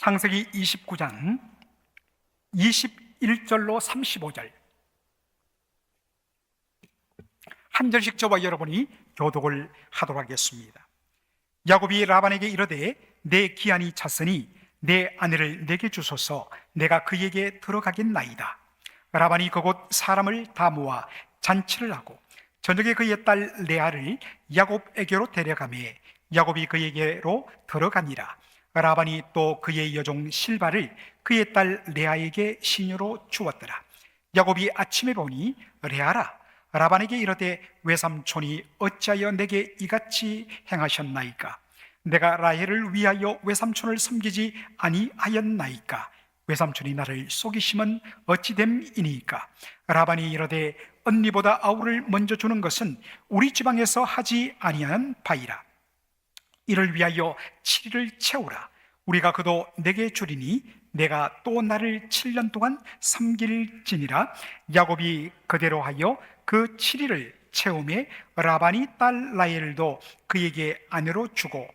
창세기 29장 21절로 35절 한 절씩 저와 여러분이 교독을 하도록 하겠습니다. 야곱이 라반에게 이르되 내 기한이 찼으니 내 아내를 내게 주소서 내가 그에게 들어가겠나이다. 라반이 그곳 사람을 다 모아 잔치를 하고 저녁에 그의 딸 레아를 야곱에게로 데려가매 야곱이 그에게로 들어가니라. 라반이 또 그의 여종 실바를 그의 딸 레아에게 시녀로 주었더라. 야곱이 아침에 보니 레아라 라반에게 이르되 외삼촌이 어찌하여 내게 이같이 행하셨나이까? 내가 라헬을 위하여 외삼촌을 섬기지 아니하였나이까? 외삼촌이 나를 속이심은 어찌됨이니까? 라반이 이르되 언니보다 아우를 먼저 주는 것은 우리 지방에서 하지 아니하는 바이라. 이를 위하여 7일을 채우라. 우리가 그도 내게 주리니 내가 또 나를 7년 동안 섬길지니라. 야곱이 그대로 하여 그 7일을 채우매 라반이 딸 라헬도 그에게 아내로 주고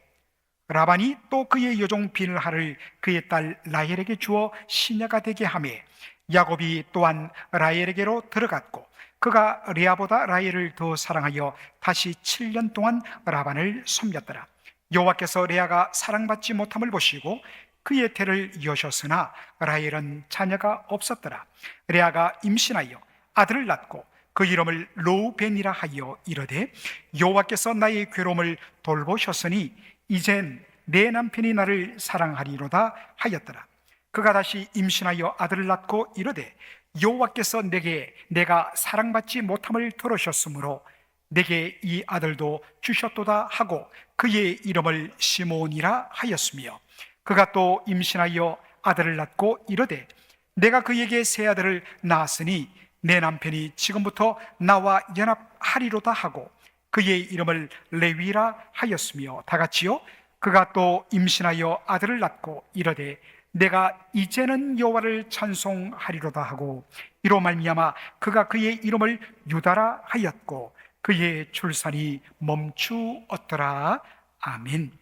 라반이 또 그의 여종 빌하를 그의 딸 라헬에게 주어 시녀가 되게 하매 야곱이 또한 라헬에게로 들어갔고 그가 레아보다 라헬을 더 사랑하여 다시 7년 동안 라반을 섬겼더라. 여호와께서 레아가 사랑받지 못함을 보시고 그의 태를 여셨으나 라헬은 자녀가 없었더라. 레아가 임신하여 아들을 낳고 그 이름을 르우벤이라 하여 이르되 여호와께서 나의 괴로움을 돌보셨으니 이젠 내 남편이 나를 사랑하리로다 하였더라. 그가 다시 임신하여 아들을 낳고 이르되 여호와께서 내게 내가 사랑받지 못함을 들으셨으므로 내게 이 아들도 주셨도다 하고 그의 이름을 시몬이라 하였으며 그가 또 임신하여 아들을 낳고 이르되 내가 그에게 새 아들을 낳았으니 내 남편이 지금부터 나와 연합하리로다 하고 그의 이름을 레위라 하였으며 다같이요 그가 또 임신하여 아들을 낳고 이르되 내가 이제는 여호와를 찬송하리로다 하고 이로 말미암아 그가 그의 이름을 유다라 하였고 그의 출산이 멈추었더라. 아멘.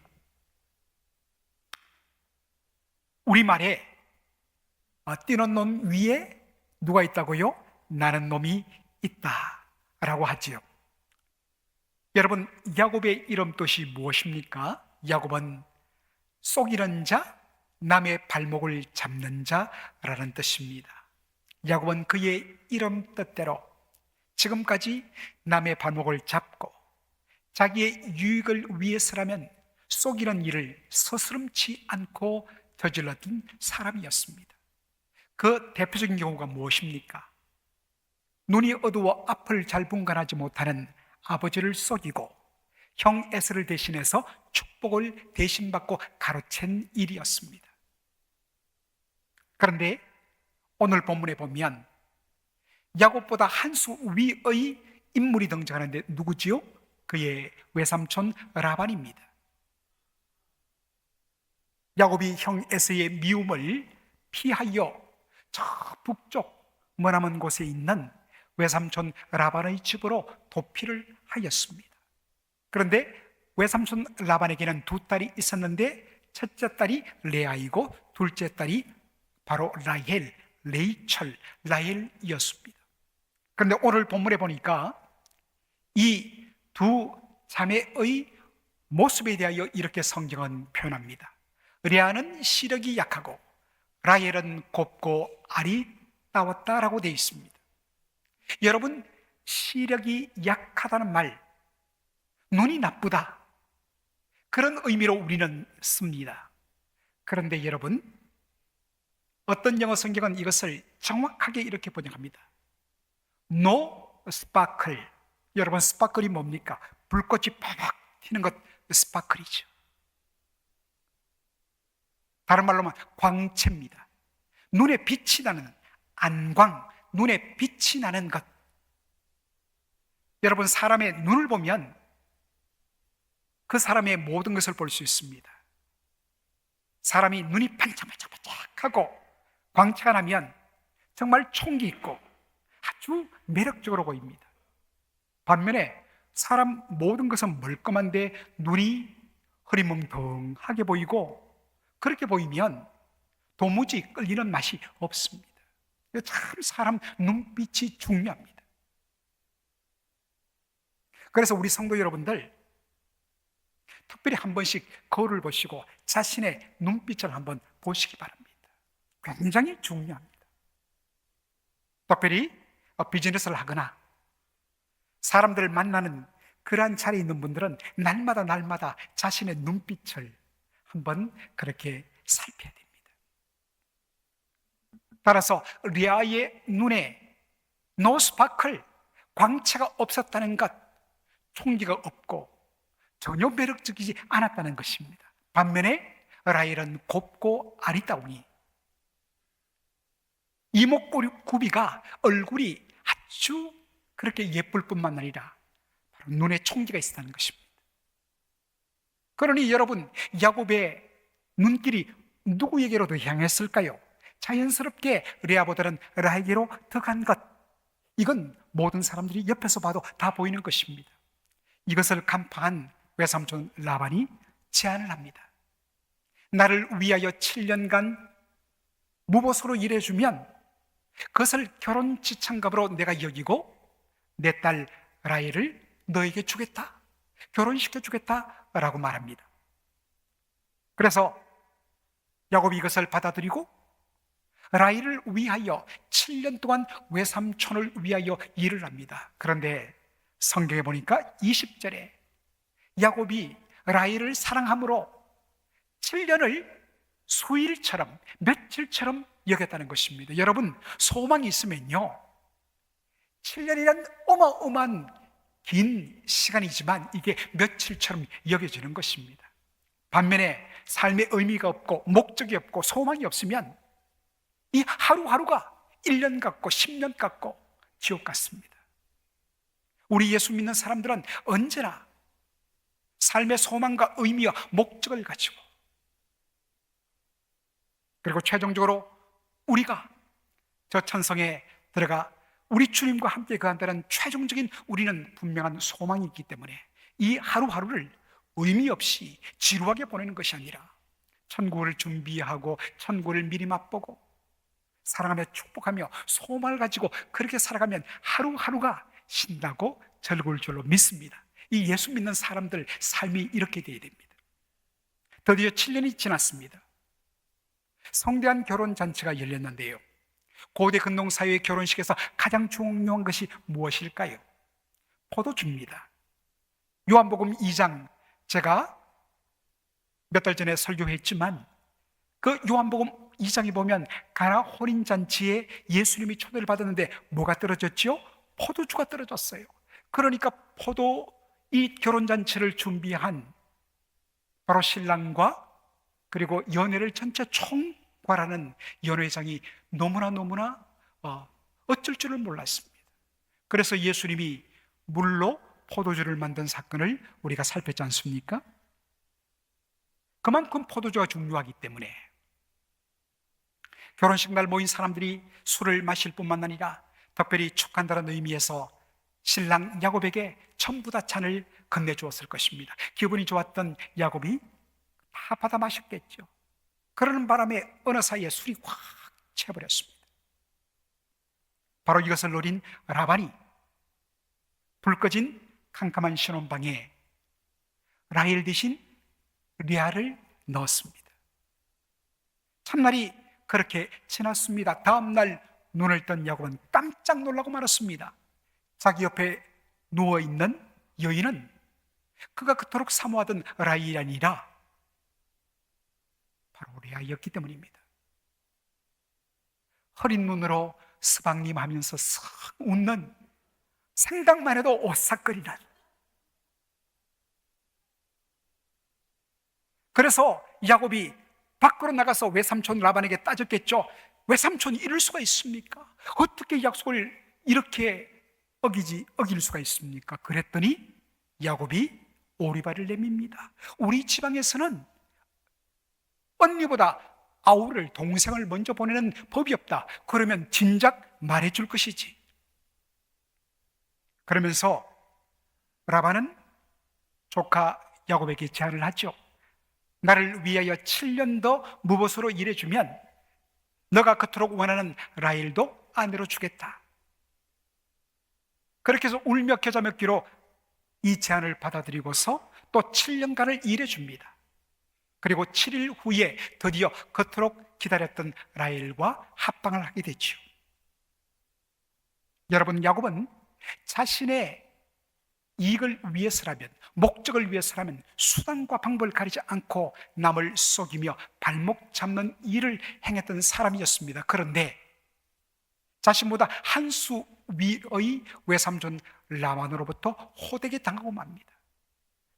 우리말에 뛰는 놈 위에 누가 있다고요? 나는 놈이 있다 라고 하지요. 여러분, 야곱의 이름 뜻이 무엇입니까? 야곱은 속이는 자, 남의 발목을 잡는 자라는 뜻입니다. 야곱은 그의 이름 뜻대로 지금까지 남의 발목을 잡고 자기의 유익을 위해서라면 속이는 일을 서스름치 않고 저질렀던 사람이었습니다. 그 대표적인 경우가 무엇입니까? 눈이 어두워 앞을 잘 분간하지 못하는 아버지를 속이고 형 에서를 대신해서 축복을 대신받고 가로챈 일이었습니다. 그런데 오늘 본문에 보면 야곱보다 한 수 위의 인물이 등장하는데 누구지요? 그의 외삼촌 라반입니다. 야곱이 형 에서의 미움을 피하여 저 북쪽 머나먼 곳에 있는 외삼촌 라반의 집으로 도피를 하였습니다. 그런데 외삼촌 라반에게는 두 딸이 있었는데 첫째 딸이 레아이고 둘째 딸이 바로 라헬, 레이철, 라헬이었습니다. 그런데 오늘 본문에 보니까 이 두 자매의 모습에 대하여 이렇게 성경은 표현합니다. 레아는 시력이 약하고 라헬은 곱고 아리따웠다라고 되어 있습니다. 여러분, 시력이 약하다는 말, 눈이 나쁘다, 그런 의미로 우리는 씁니다. 그런데 여러분, 어떤 영어 성경은 이것을 정확하게 이렇게 번역합니다. No sparkle. 여러분, 스파클이 뭡니까? 불꽃이 팍팍 튀는 것, 스파클이죠. 다른 말로 하면 광채입니다. 눈에 빛이 나는 안광, 눈에 빛이 나는 것. 여러분, 사람의 눈을 보면 그 사람의 모든 것을 볼 수 있습니다. 사람이 눈이 반짝반짝하고 광채가 나면 정말 총기 있고 아주 매력적으로 보입니다. 반면에 사람 모든 것은 멀끔한데 눈이 흐리멍텅하게 보이고 그렇게 보이면 도무지 끌리는 맛이 없습니다. 참 사람 눈빛이 중요합니다. 그래서 우리 성도 여러분들, 특별히 한 번씩 거울을 보시고 자신의 눈빛을 한번 보시기 바랍니다. 굉장히 중요합니다. 특별히 비즈니스를 하거나 사람들을 만나는 그러한 자리에 있는 분들은 날마다 자신의 눈빛을 한번 그렇게 살펴야 됩니다. 따라서 리아의 눈에 노 스파클, 광채가 없었다는 것, 총기가 없고 전혀 매력적이지 않았다는 것입니다. 반면에 라헬은 곱고 아리따우니 이목구비가 얼굴이 아주 그렇게 예쁠 뿐만 아니라 바로 눈에 총기가 있었다는 것입니다. 그러니 여러분, 야곱의 눈길이 누구에게로도 향했을까요? 자연스럽게 레아보다는 라헬에게로 더 간 것, 이건 모든 사람들이 옆에서 봐도 다 보이는 것입니다. 이것을 간파한 외삼촌 라반이 제안을 합니다. 나를 위하여 7년간 무보수로 일해주면 그것을 결혼 지참금으로 내가 여기고 내 딸 라헬을 너에게 주겠다, 결혼시켜 주겠다라고 말합니다. 그래서 야곱이 이것을 받아들이고 라헬을 위하여 7년 동안 외삼촌을 위하여 일을 합니다. 그런데 성경에 보니까 20절에 야곱이 라헬을 사랑함으로 7년을 수일처럼, 며칠처럼 여겼다는 것입니다. 여러분, 소망이 있으면요, 7년이란 어마어마한 긴 시간이지만 이게 며칠처럼 여겨지는 것입니다. 반면에 삶의 의미가 없고 목적이 없고 소망이 없으면 이 하루하루가 1년 같고 10년 같고 지옥 같습니다. 우리 예수 믿는 사람들은 언제나 삶의 소망과 의미와 목적을 가지고, 그리고 최종적으로 우리가 저 천성에 들어가 우리 주님과 함께 거한다는 최종적인 우리는 분명한 소망이 있기 때문에 이 하루하루를 의미 없이 지루하게 보내는 것이 아니라 천국을 준비하고 천국을 미리 맛보고 사랑하며 축복하며 소망을 가지고 그렇게 살아가면 하루하루가 신나고 즐거울 줄로 믿습니다. 이 예수 믿는 사람들 삶이 이렇게 되어야 됩니다. 드디어 7년이 지났습니다. 성대한 결혼잔치가 열렸는데요, 고대 근동사회의 결혼식에서 가장 중요한 것이 무엇일까요? 포도주입니다. 요한복음 2장, 제가 몇 달 전에 설교했지만 그 요한복음 2장에 보면 가나 혼인잔치에 예수님이 초대를 받았는데 뭐가 떨어졌죠? 포도주가 떨어졌어요. 그러니까 이 결혼잔치를 준비한 바로 신랑과 그리고 연회를 전체 총괄하는 연회장이 너무나 어쩔 줄을 몰랐습니다. 그래서 예수님이 물로 포도주를 만든 사건을 우리가 살폈지 않습니까? 그만큼 포도주가 중요하기 때문에 결혼식 날 모인 사람들이 술을 마실 뿐만 아니라 특별히 축한다는 의미에서 신랑 야곱에게 전부 다 잔을 건네주었을 것입니다. 기분이 좋았던 야곱이 다 받아 마셨겠죠. 그러는 바람에 어느 사이에 술이 확 채버렸습니다. 바로 이것을 노린 라반이 불 꺼진 캄캄한 신혼방에 라헬 대신 리아를 넣었습니다. 첫날이 그렇게 지났습니다. 다음날 눈을 뜬 야곱은 깜짝 놀라고 말았습니다. 자기 옆에 누워있는 여인은 그가 그토록 사모하던 라헬이 아니라 바로 리아였기 때문입니다. 흐린 눈으로 스방님 하면서 싹 웃는, 생각만 해도 오싹거리는, 그래서 야곱이 밖으로 나가서 외삼촌 라반에게 따졌겠죠. 외삼촌이 이럴 수가 있습니까? 어떻게 약속을 이렇게 어길 수가 있습니까? 그랬더니 야곱이 오리발을 내밉니다. 우리 지방에서는 언니보다 아우를, 동생을 먼저 보내는 법이 없다. 그러면 진작 말해줄 것이지. 그러면서 라반은 조카 야곱에게 제안을 하죠. 나를 위하여 7년 더 무보수로 일해주면 너가 그토록 원하는 라헬도 아내로 주겠다. 그렇게 해서 울며 겨자 먹기로 이 제안을 받아들이고서 또 7년간을 일해줍니다. 그리고 7일 후에 드디어 그토록 기다렸던 라헬과 합방을 하게 되죠. 여러분, 야곱은 자신의 이익을 위해서라면, 목적을 위해서라면 수단과 방법을 가리지 않고 남을 속이며 발목 잡는 일을 행했던 사람이었습니다. 그런데 자신보다 한 수 위의 외삼촌 라반으로부터 호되게 당하고 맙니다.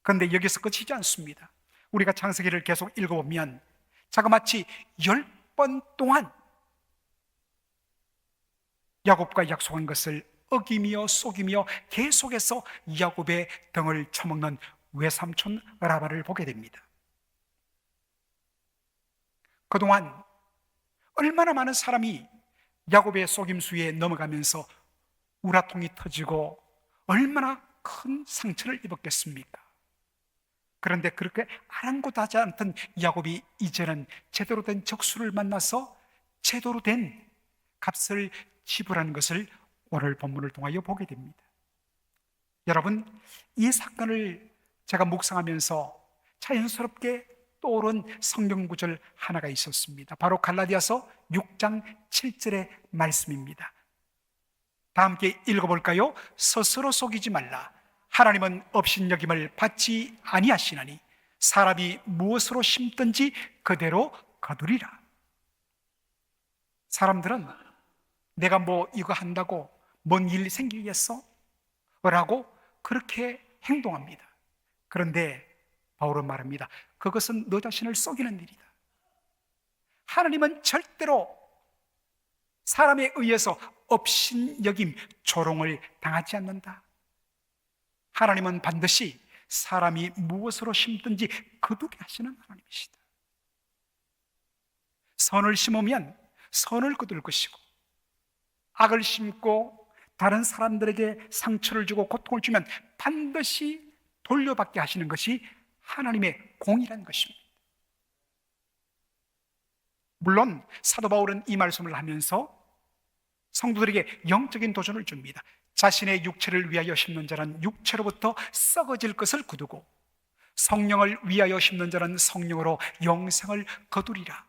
그런데 여기서 끝이지 않습니다. 우리가 창세기를 계속 읽어보면 자그마치 10번 동안 야곱과 약속한 것을 어기며 속이며 계속해서 야곱의 등을 쳐먹는 외삼촌 라반을 보게 됩니다. 그동안 얼마나 많은 사람이 야곱의 속임수에 넘어가면서 우라통이 터지고 얼마나 큰 상처를 입었겠습니까? 그런데 그렇게 아랑곳하지 않던 야곱이 이제는 제대로 된 적수를 만나서 제대로 된 값을 지불하는 것을 오늘 본문을 통하여 보게 됩니다. 여러분, 이 사건을 제가 묵상하면서 자연스럽게 떠오른 성경 구절 하나가 있었습니다. 바로 갈라디아서 6장 7절의 말씀입니다. 다 함께 읽어볼까요? 스스로 속이지 말라. 하나님은 업신여김을 받지 아니하시나니 사람이 무엇으로 심든지 그대로 거두리라. 사람들은 내가 뭐 이거 한다고 뭔 일 생기겠어? 라고 그렇게 행동합니다. 그런데 바울은 말합니다. 그것은 너 자신을 속이는 일이다. 하나님은 절대로 사람에 의해서 업신여김, 조롱을 당하지 않는다. 하나님은 반드시 사람이 무엇으로 심든지 거두게 하시는 하나님이시다. 선을 심으면 선을 거둘 것이고, 악을 심고 다른 사람들에게 상처를 주고 고통을 주면 반드시 돌려받게 하시는 것이 하나님의 공이라는 것입니다. 물론 사도 바울은 이 말씀을 하면서 성도들에게 영적인 도전을 줍니다. 자신의 육체를 위하여 심는 자는 육체로부터 썩어질 것을 거두고 성령을 위하여 심는 자는 성령으로 영생을 거두리라.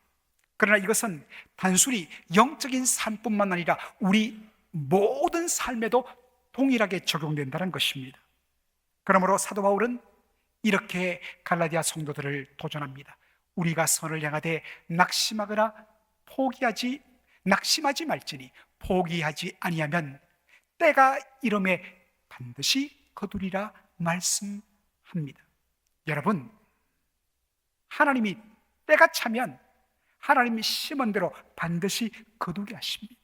그러나 이것은 단순히 영적인 삶뿐만 아니라 우리 모든 삶에도 동일하게 적용된다는 것입니다. 그러므로 사도 바울은 이렇게 갈라디아 성도들을 도전합니다. 우리가 선을 향하되 낙심하지 말지니 포기하지 아니하면 때가 이름에 반드시 거두리라 말씀합니다. 여러분, 하나님이 때가 차면 하나님이 심은 대로 반드시 거두게 하십니다.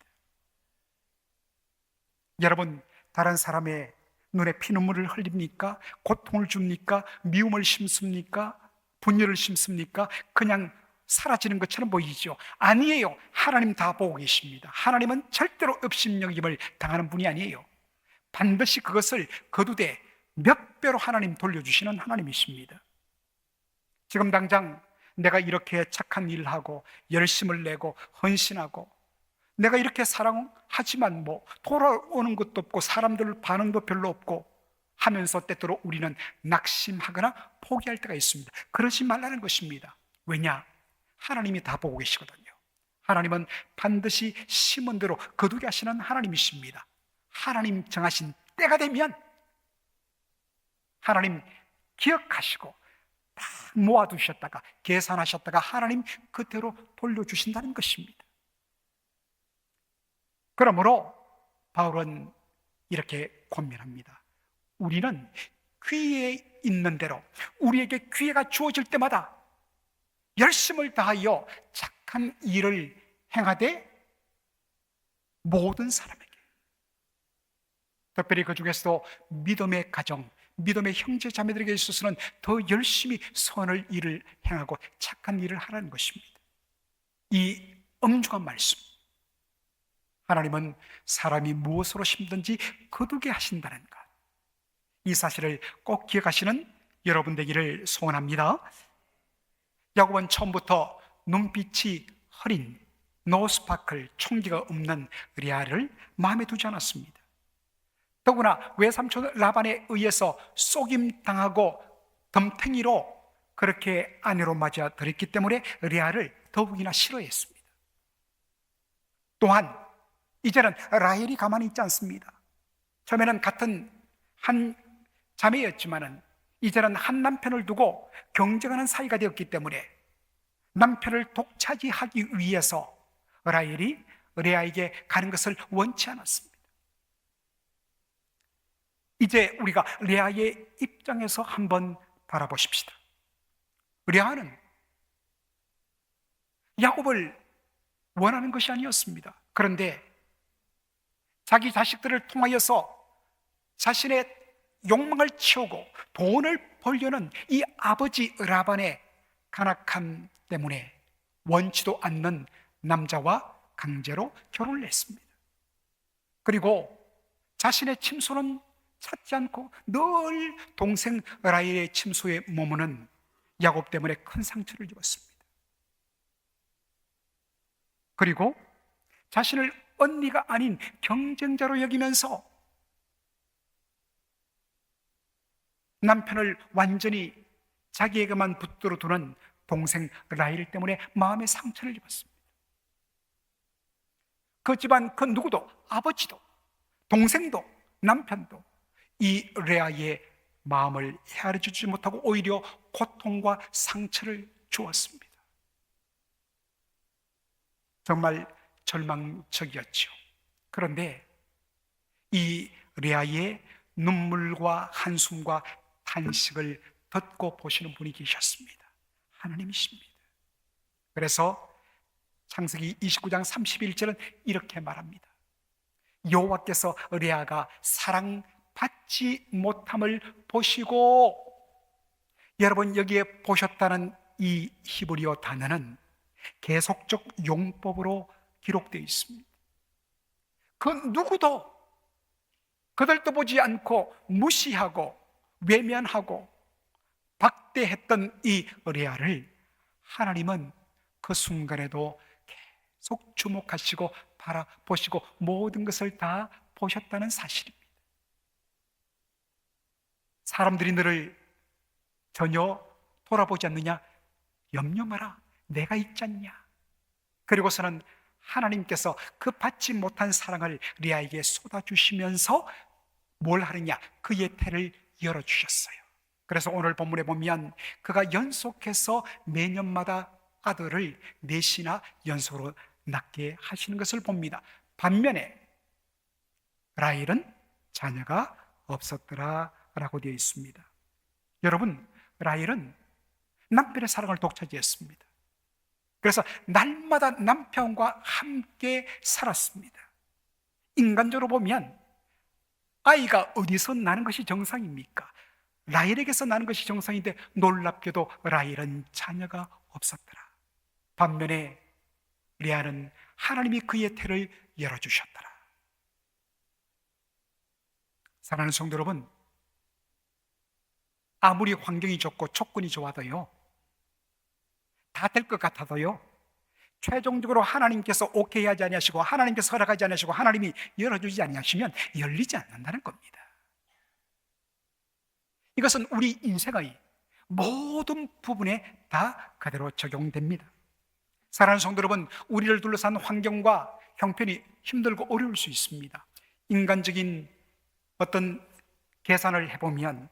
여러분, 다른 사람의 눈에 피눈물을 흘립니까? 고통을 줍니까? 미움을 심습니까? 분열을 심습니까? 그냥 사라지는 것처럼 보이죠? 아니에요. 하나님 다 보고 계십니다. 하나님은 절대로 업신여김을 당하는 분이 아니에요. 반드시 그것을 거두되 몇 배로 하나님 돌려주시는 하나님이십니다. 지금 당장 내가 이렇게 착한 일을 하고 열심을 내고 헌신하고 내가 이렇게 사랑하지만 뭐 돌아오는 것도 없고 사람들 반응도 별로 없고 하면서 때때로 우리는 낙심하거나 포기할 때가 있습니다. 그러지 말라는 것입니다. 왜냐? 하나님이 다 보고 계시거든요. 하나님은 반드시 심은 대로 거두게 하시는 하나님이십니다. 하나님 정하신 때가 되면 하나님 기억하시고 다 모아두셨다가 계산하셨다가 하나님 그대로 돌려주신다는 것입니다. 그러므로 바울은 이렇게 권면합니다. 우리는 기회에 있는 대로 우리에게 기회가 주어질 때마다 열심을 다하여 착한 일을 행하되 모든 사람에게, 특별히 그 중에서도 믿음의 가정, 믿음의 형제 자매들에게 있어서는 더 열심히 선을 일을 행하고 착한 일을 하라는 것입니다. 이 엄중한 말씀, 하나님은 사람이 무엇으로 심든지 거두게 하신다는 것, 이 사실을 꼭 기억하시는 여러분 되기를 소원합니다. 야곱은 처음부터 눈빛이 흐린, 노스파클, 총기가 없는 레아를 마음에 두지 않았습니다. 더구나 외삼촌 라반에 의해서 속임당하고 덤탱이로 그렇게 아내로 맞아들였기 때문에 레아를 더욱이나 싫어했습니다. 또한 이제는 라헬이 가만히 있지 않습니다. 처음에는 같은 한 자매였지만은 이제는 한 남편을 두고 경쟁하는 사이가 되었기 때문에 남편을 독차지하기 위해서 라헬이 레아에게 가는 것을 원치 않았습니다. 이제 우리가 레아의 입장에서 한번 바라보십시다. 레아는 야곱을 원하는 것이 아니었습니다. 그런데 자기 자식들을 통하여서 자신의 욕망을 채우고 돈을 벌려는 이 아버지 라반의 간악함 때문에 원치도 않는 남자와 강제로 결혼을 했습니다. 그리고 자신의 침소는 찾지 않고 늘 동생 라헬의 침소에 머무는 야곱 때문에 큰 상처를 입었습니다. 그리고 자신을 언니가 아닌 경쟁자로 여기면서 남편을 완전히 자기에게만 붙들어 두는 동생 라헬 때문에 마음의 상처를 입었습니다. 그 집안 그 누구도, 아버지도 동생도 남편도 이 레아의 마음을 헤아려 주지 못하고 오히려 고통과 상처를 주었습니다. 정말 절망적이었죠. 그런데 이 레아의 눈물과 한숨과 탄식을 듣고 보시는 분이 계셨습니다. 하나님이십니다. 그래서 창세기 29장 31절은 이렇게 말합니다. 여호와께서 레아가 사랑받지 못함을 보시고, 여러분 여기에 보셨다는 이 히브리어 단어는 계속적 용법으로 기록되어 있습니다. 그 누구도 그들도 보지 않고 무시하고 외면하고 박대했던 이 레아를 하나님은 그 순간에도 계속 주목하시고 바라보시고 모든 것을 다 보셨다는 사실입니다. 사람들이 너를 전혀 돌아보지 않느냐? 염려 마라. 내가 있지 않냐? 그리고서는 하나님께서 그 받지 못한 사랑을 레아에게 쏟아주시면서 뭘 하느냐? 그의 태를 열어주셨어요. 그래서 오늘 본문에 보면 그가 연속해서 매년마다 아들을 넷이나 연속으로 낳게 하시는 것을 봅니다. 반면에 라헬은 자녀가 없었더라 라고 되어 있습니다. 여러분, 라헬은 남편의 사랑을 독차지했습니다. 그래서 날마다 남편과 함께 살았습니다. 인간적으로 보면 아이가 어디서 나는 것이 정상입니까? 라헬에게서 나는 것이 정상인데 놀랍게도 라헬은 자녀가 없었더라. 반면에 레아는 하나님이 그의 태를 열어주셨더라. 사랑하는 성도 여러분, 아무리 환경이 좋고 조건이 좋아도요, 다 될 것 같아도요, 최종적으로 하나님께서 오케이 하지 아니하시고 하나님께서 허락하지 아니하시고 하나님이 열어주지 아니하시면 열리지 않는다는 겁니다. 이것은 우리 인생의 모든 부분에 다 그대로 적용됩니다. 사랑하는 성도 여러분, 우리를 둘러싼 환경과 형편이 힘들고 어려울 수 있습니다. 인간적인 어떤 계산을 해보면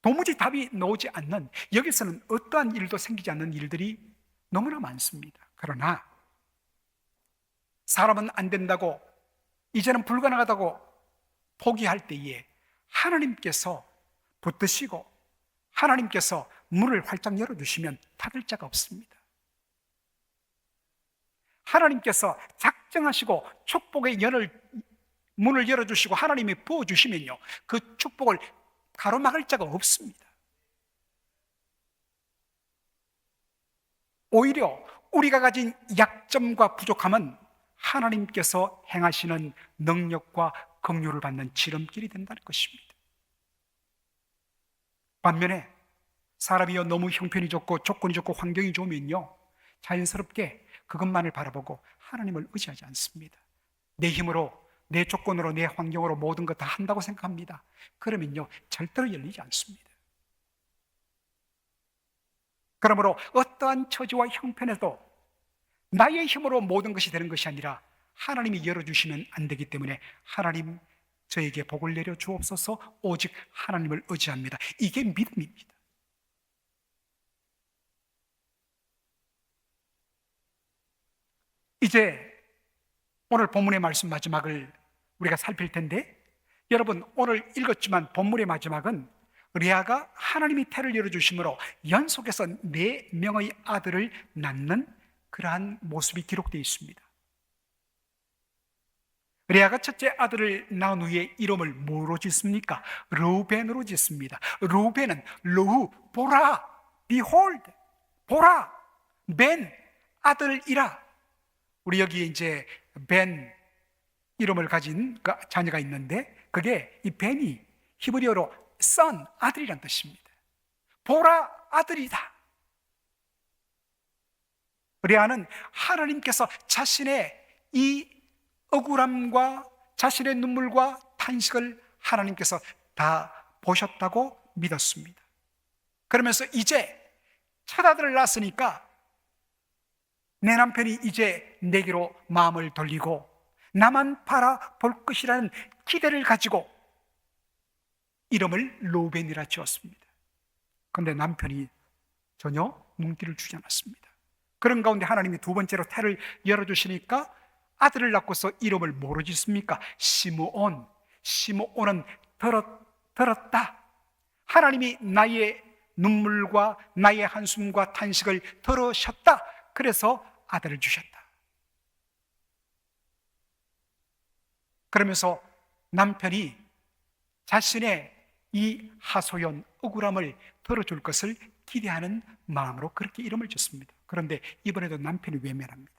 도무지 답이 나오지 않는, 여기서는 어떠한 일도 생기지 않는 일들이 너무나 많습니다. 그러나 사람은 안 된다고, 이제는 불가능하다고 포기할 때에 하나님께서 붙드시고 하나님께서 문을 활짝 열어주시면 닫을 자가 없습니다. 하나님께서 작정하시고 축복의 문을 열어주시고 하나님이 부어주시면요, 그 축복을 가로막을 자가 없습니다. 오히려 우리가 가진 약점과 부족함은 하나님께서 행하시는 능력과 긍휼을 받는 지름길이 된다는 것입니다. 반면에 사람이요 너무 형편이 좋고 조건이 좋고 환경이 좋으면요 자연스럽게 그것만을 바라보고 하나님을 의지하지 않습니다. 내 힘으로, 내 조건으로, 내 환경으로 모든 것 다 한다고 생각합니다. 그러면요, 절대로 열리지 않습니다. 그러므로 어떠한 처지와 형편에도 나의 힘으로 모든 것이 되는 것이 아니라 하나님이 열어주시면 안 되기 때문에 하나님, 저에게 복을 내려 주옵소서, 오직 하나님을 의지합니다. 이게 믿음입니다. 이제 오늘 본문의 말씀 마지막을 우리가 살필 텐데, 여러분 오늘 읽었지만 본문의 마지막은 레아가 하나님이 태를 열어주심으로 연속해서 4명의 아들을 낳는 그러한 모습이 기록되어 있습니다. 레아가 첫째 아들을 낳은 후에 이름을 뭐로 짓습니까? 르우벤으로 짓습니다. 르우벤은 르우, 보라, behold, 보라, 벤, 아들이라. 우리 여기 이제 벤 이름을 가진 그 자녀가 있는데, 그게 이 벤이 히브리어로 son, 아들이란 뜻입니다. 보라, 아들이다. 레아는 하나님께서 자신의 이 억울함과 자신의 눈물과 탄식을 하나님께서 다 보셨다고 믿었습니다. 그러면서 이제 첫 아들을 낳았으니까 내 남편이 이제 내게로 마음을 돌리고 나만 바라볼 것이라는 기대를 가지고 이름을 르우벤이라 지었습니다. 그런데 남편이 전혀 눈길을 주지 않았습니다. 그런 가운데 하나님이 두 번째로 태를 열어주시니까 아들을 낳고서 이름을 뭐로 짓습니까? 시므온. 시므온은 들었다. 하나님이 나의 눈물과 나의 한숨과 탄식을 들으셨다. 그래서 아들을 주셨다. 그러면서 남편이 자신의 이 하소연, 억울함을 들어줄 것을 기대하는 마음으로 그렇게 이름을 짓습니다. 그런데 이번에도 남편이 외면합니다.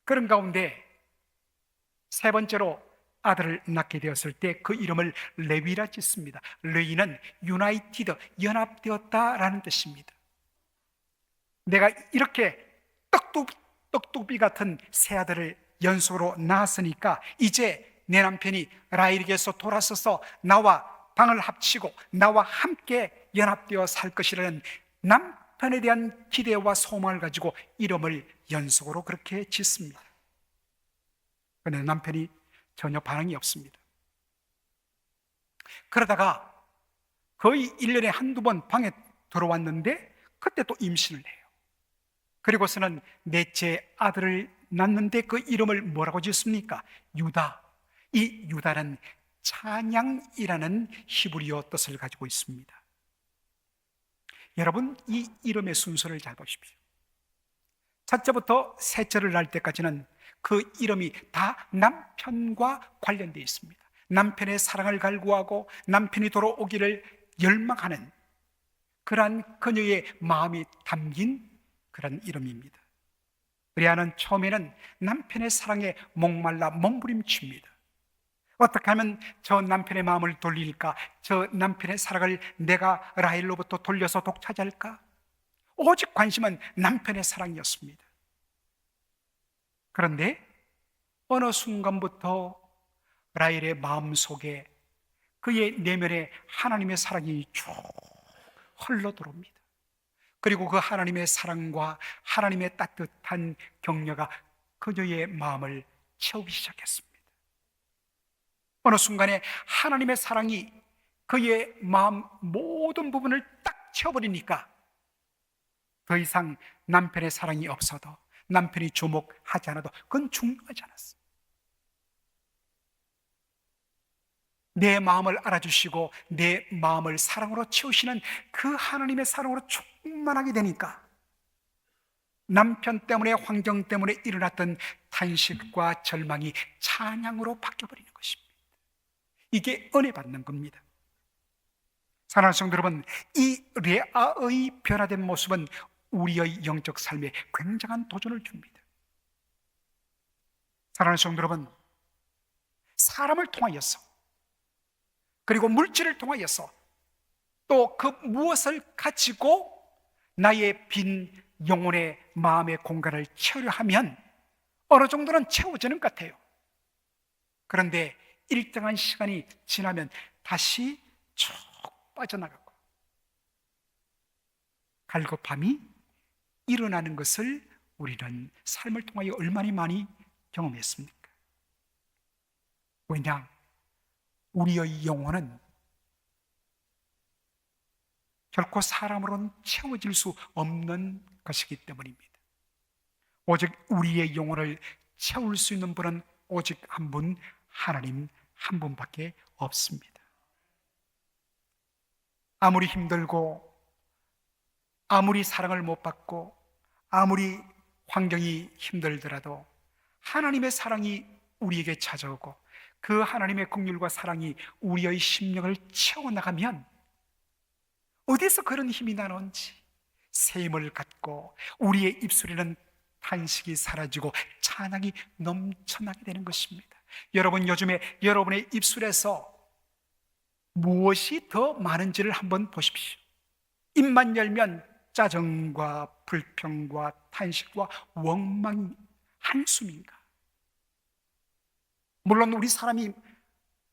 그런 가운데 세 번째로 아들을 낳게 되었을 때 그 이름을 레위라 짓습니다. 레위는 유나이티드, 연합되었다라는 뜻입니다. 내가 이렇게 떡두비 같은 세 아들을 연속으로 낳았으니까 이제 내 남편이 라헬에게서 돌아서서 나와 방을 합치고 나와 함께 연합되어 살 것이라는 남편에 대한 기대와 소망을 가지고 이름을 연속으로 그렇게 짓습니다. 그런데 남편이 전혀 반응이 없습니다. 그러다가 거의 1년에 한두 번 방에 들어왔는데 그때 또 임신을 해요. 그리고서는 넷째 아들을 낳는데 그 이름을 뭐라고 짓습니까? 유다. 이 유다는 찬양이라는 히브리어 뜻을 가지고 있습니다. 여러분, 이 이름의 순서를 잘 보십시오. 첫째부터 셋째를 낳을 때까지는 그 이름이 다 남편과 관련되어 있습니다. 남편의 사랑을 갈구하고 남편이 돌아오기를 열망하는 그러한 그녀의 마음이 담긴 그런 이름입니다. 레아는 처음에는 남편의 사랑에 목말라 몸부림칩니다. 어떻게 하면 저 남편의 마음을 돌릴까? 저 남편의 사랑을 내가 라헬로부터 돌려서 독차지할까? 오직 관심은 남편의 사랑이었습니다. 그런데 어느 순간부터 라헬의 마음속에 그의 내면에 하나님의 사랑이 쭉 흘러들어옵니다. 그리고 그 하나님의 사랑과 하나님의 따뜻한 격려가 그녀의 마음을 채우기 시작했습니다. 어느 순간에 하나님의 사랑이 그의 마음 모든 부분을 딱 채워버리니까 더 이상 남편의 사랑이 없어도 남편이 주목하지 않아도 그건 중요하지 않았어요. 내 마음을 알아주시고 내 마음을 사랑으로 채우시는 그 하나님의 사랑으로 충만하게 되니까 남편 때문에, 환경 때문에 일어났던 탄식과 절망이 찬양으로 바뀌어버리는 것입니다. 이게 은혜 받는 겁니다. 사랑하는 성도 여러분, 이 레아의 변화된 모습은 우리의 영적 삶에 굉장한 도전을 줍니다. 사랑하는 성도 여러분, 사람을 통하여서 그리고 물질을 통하여서 또 그 무엇을 가지고 나의 빈 영혼의 마음의 공간을 채우려 하면 어느 정도는 채워지는 것 같아요. 그런데 일정한 시간이 지나면 다시 쭉 빠져나가고 갈급함이 일어나는 것을 우리는 삶을 통하여 얼마나 많이 경험했습니까? 왜냐? 우리의 영혼은 결코 사람으로는 채워질 수 없는 것이기 때문입니다. 오직 우리의 영혼을 채울 수 있는 분은 오직 한 분, 하나님 한 분밖에 없습니다. 아무리 힘들고 아무리 사랑을 못 받고 아무리 환경이 힘들더라도 하나님의 사랑이 우리에게 찾아오고 그 하나님의 긍휼과 사랑이 우리의 심령을 채워나가면 어디서 그런 힘이 나는지 새 힘을 갖고 우리의 입술에는 탄식이 사라지고 찬양이 넘쳐나게 되는 것입니다. 여러분, 요즘에 여러분의 입술에서 무엇이 더 많은지를 한번 보십시오. 입만 열면 짜증과 불평과 탄식과 원망이 한숨인가? 물론 우리 사람이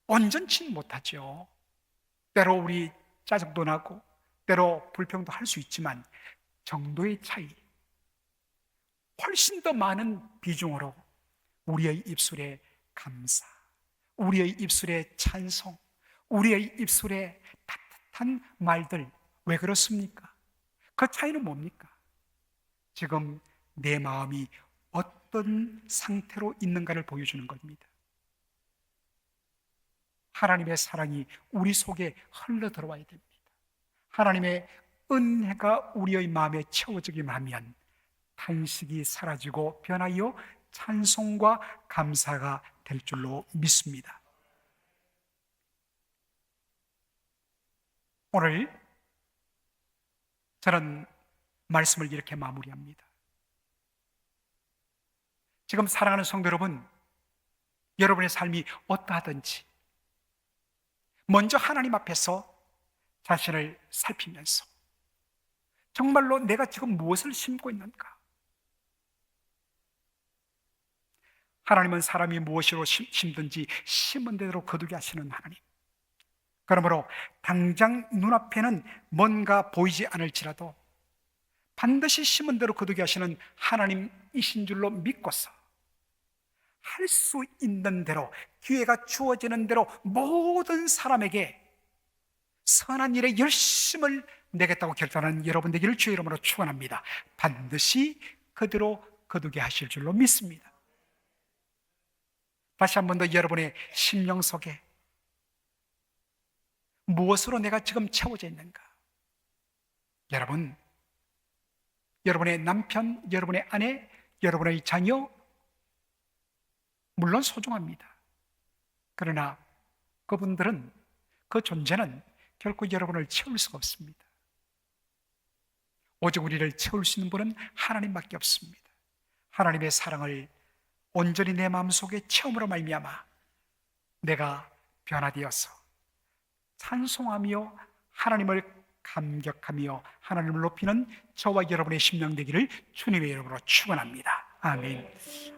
온전치는 못하죠. 때로 우리 짜증도 나고 때로 불평도 할 수 있지만 정도의 차이, 훨씬 더 많은 비중으로 우리의 입술에 감사, 우리의 입술에 찬송, 우리의 입술에 따뜻한 말들, 왜 그렇습니까? 그 차이는 뭡니까? 지금 내 마음이 어떤 상태로 있는가를 보여주는 겁니다. 하나님의 사랑이 우리 속에 흘러 들어와야 됩니다. 하나님의 은혜가 우리의 마음에 채워지기만 하면 탄식이 사라지고 변하여 찬송과 감사가 될 줄로 믿습니다. 오늘 저는 말씀을 이렇게 마무리합니다. 지금 사랑하는 성도 여러분, 여러분의 삶이 어떠하든지 먼저 하나님 앞에서 자신을 살피면서 정말로 내가 지금 무엇을 심고 있는가? 하나님은 사람이 무엇으로 심든지 심은 대로 거두게 하시는 하나님. 그러므로 당장 눈앞에는 뭔가 보이지 않을지라도 반드시 심은 대로 거두게 하시는 하나님이신 줄로 믿고서 할 수 있는 대로, 기회가 주어지는 대로 모든 사람에게 선한 일에 열심을 내겠다고 결단하는 여러분 되기를 주의 이름으로 축원합니다. 반드시 그대로 거두게 하실 줄로 믿습니다. 다시 한 번 더 여러분의 심령 속에 무엇으로 내가 지금 채워져 있는가? 여러분, 여러분의 남편, 여러분의 아내, 여러분의 자녀 물론 소중합니다. 그러나 그분들은, 그 존재는 결코 여러분을 채울 수가 없습니다. 오직 우리를 채울 수 있는 분은 하나님밖에 없습니다. 하나님의 사랑을 온전히 내 마음속에 체험으로 말미암아 내가 변화되어서 찬송하며 하나님을 감격하며 하나님을 높이는 저와 여러분의 심령 되기를 주님의 이름으로 축원합니다. 아멘.